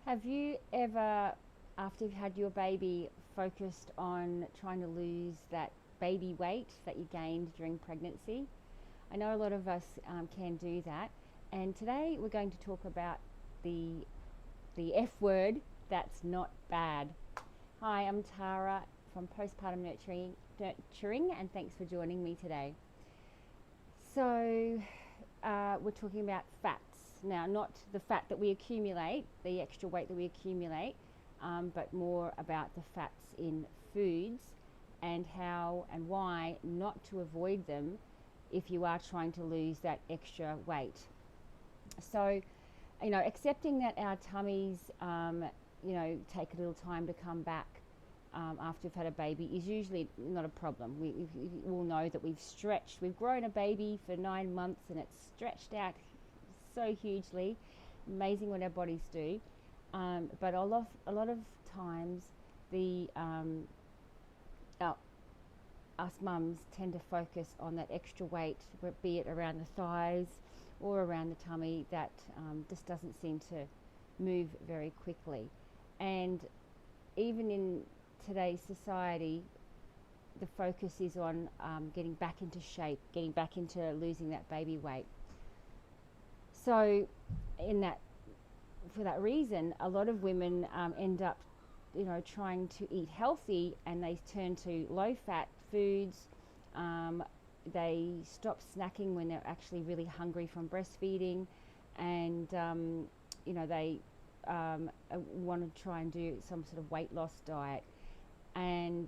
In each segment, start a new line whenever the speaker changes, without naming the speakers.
Have you ever, after you've had your baby, focused on trying to lose that baby weight that you gained during pregnancy? I know a lot of us can do that, and today we're going to talk about the the F word that's not bad. Hi, I'm Tara from Postpartum Nurturing, and thanks for joining me today. So, we're talking about fats now, not the fat that we accumulate, the extra weight that we accumulate, but more about the fats in foods and how and why not to avoid them if you are trying to lose that extra weight. So, accepting that our tummies, take a little time to come back after we've had a baby is usually not a problem. We all know that we've grown a baby for 9 months and it's stretched out so hugely. Amazing what our bodies do. But a lot of times, the us mums tend to focus on that extra weight, be it around the thighs or around the tummy, that just doesn't seem to move very quickly. And even in today's society, the focus is on getting back into shape, getting back into losing that baby weight. So, for that reason, a lot of women end up, trying to eat healthy, and they turn to low-fat foods. They stop snacking when they're actually really hungry from breastfeeding, and they want to try and do some sort of weight loss diet. And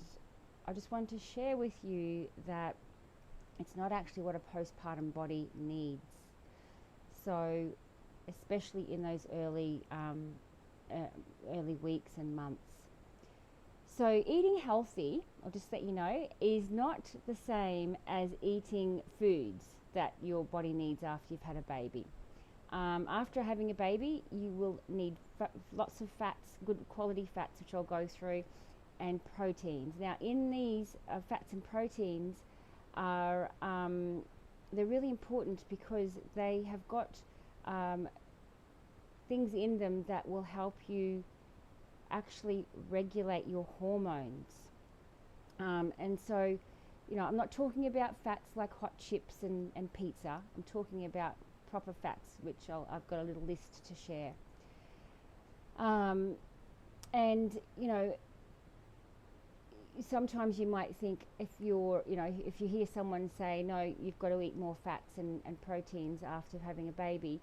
I just wanted to share with you that it's not actually what a postpartum body needs. So, especially in those early weeks and months. So, eating healthy, I'll just let you know, is not the same as eating foods that your body needs after you've had a baby. After having a baby, you will need lots of fats, good quality fats, which I'll go through, and proteins. Now, in these fats and proteins are they're really important because they have got things in them that will help you actually regulate your hormones. And so, I'm not talking about fats like hot chips and pizza. I'm talking about proper fats, which I've got a little list to share. And, sometimes you might think, if you hear someone say, no, you've got to eat more fats and proteins after having a baby,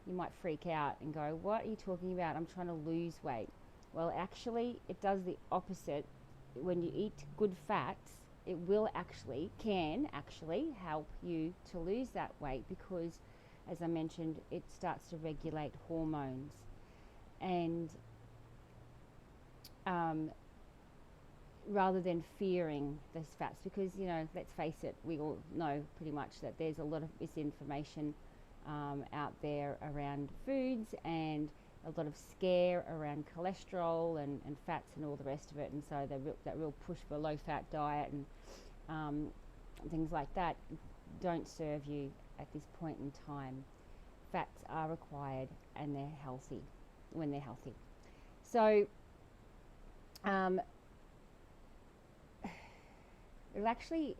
you might freak out and go, what are you talking about? I'm trying to lose weight. Well, actually, it does the opposite. When you eat good fats, it can actually help you to lose that weight because, as I mentioned, it starts to regulate hormones. And rather than fearing those fats, because let's face it, we all know pretty much that there's a lot of misinformation out there around foods, and a lot of scare around cholesterol and fats and all the rest of it. And so that real push for a low fat diet and things like that don't serve you at this point in time. Fats are required, and they're healthy when they're healthy. So it'll actually,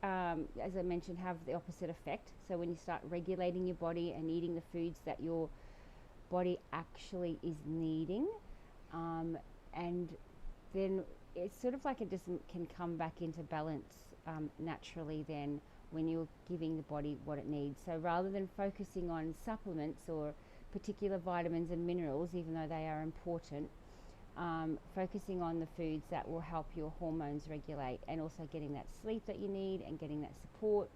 as I mentioned, have the opposite effect. So when you start regulating your body and eating the foods that your body actually is needing, and then it's sort of like it just can come back into balance naturally then when you're giving the body what it needs. So rather than focusing on supplements or particular vitamins and minerals, even though they are important, focusing on the foods that will help your hormones regulate, and also getting that sleep that you need and getting that support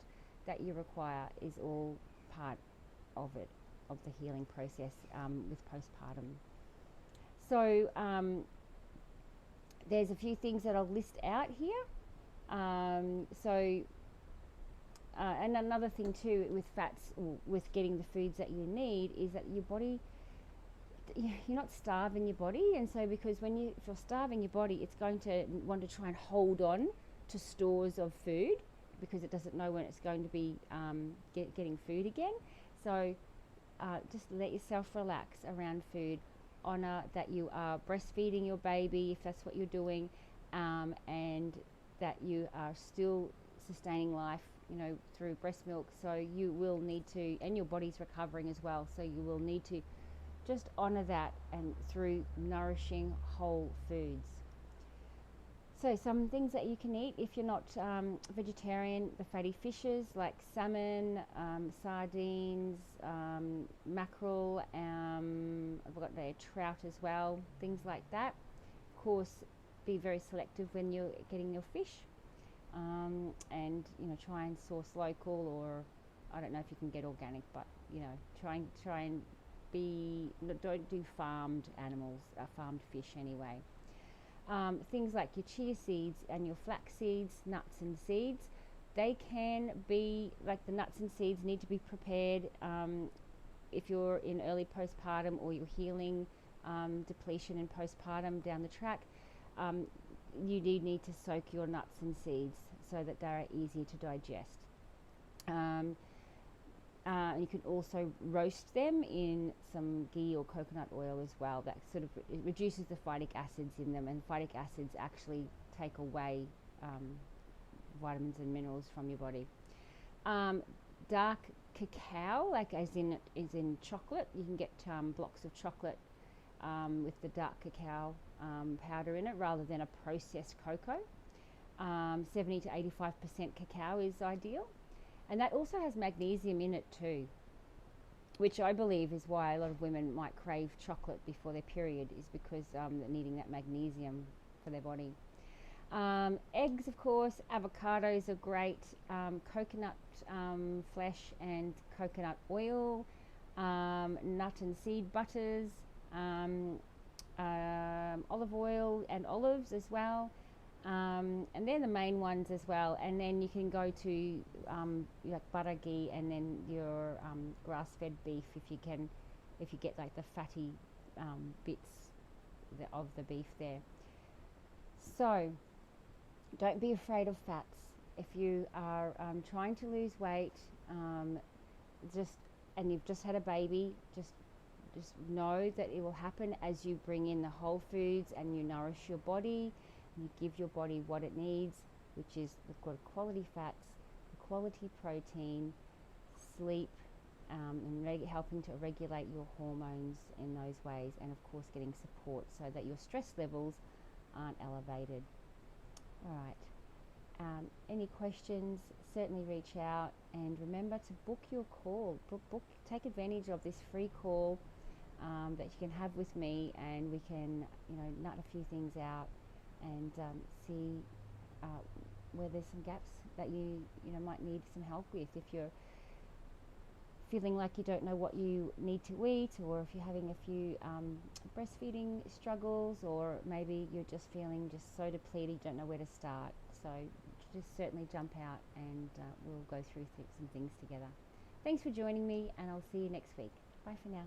that you require is all part of it, of the healing process with postpartum. So there's a few things that I'll list out here. And another thing too with fats, with getting the foods that you need, is that your body, you're not starving your body. And so because if you're starving your body, it's going to want to try and hold on to stores of food because it doesn't know when it's going to be getting food again. So just let yourself relax around food. honor that you are breastfeeding your baby if that's what you're doing, and that you are still sustaining life, through breast milk. So you will need to, and your body's recovering as well, so you will need to just honor that, and through nourishing whole foods. So some things that you can eat if you're not vegetarian: the fatty fishes like salmon, sardines, mackerel, I've got there trout as well, things like that. Of course, be very selective when you're getting your fish, and try and source local, or I don't know if you can get organic, but try and don't do farmed animals, farmed fish anyway. Things like your chia seeds and your flax seeds, nuts and seeds, they can be, like the nuts and seeds need to be prepared if you're in early postpartum, or you're healing depletion in postpartum down the track. You do need to soak your nuts and seeds so that they are easy to digest. You can also roast them in some ghee or coconut oil as well. That sort of reduces the phytic acids in them, and phytic acids actually take away vitamins and minerals from your body. Dark cacao, like as in chocolate, you can get blocks of chocolate with the dark cacao powder in it, rather than a processed cocoa. 70 to 85% cacao is ideal. And that also has magnesium in it too, which I believe is why a lot of women might crave chocolate before their period, is because they're needing that magnesium for their body. Eggs, of course, avocados are great, coconut flesh and coconut oil, nut and seed butters, olive oil and olives as well. And they're the main ones as well. And then you can go to like butter, ghee, and then your grass-fed beef if you get like the fatty bits of the beef there. So don't be afraid of fats. If you are trying to lose weight, and you've just had a baby, just know that it will happen as you bring in the whole foods and you nourish your body. You give your body what it needs, which is the good quality fats, the quality protein, sleep, and helping to regulate your hormones in those ways, and of course getting support so that your stress levels aren't elevated. All right. Any questions, certainly reach out, and remember to book your call. Take advantage of this free call that you can have with me, and we can nut a few things out and see where there's some gaps that you might need some help with. If you're feeling like you don't know what you need to eat, or if you're having a few breastfeeding struggles, or maybe you're just feeling just so depleted you don't know where to start, so just certainly jump out, and we'll go through some things together. Thanks for joining me, and I'll see you next week. Bye for now.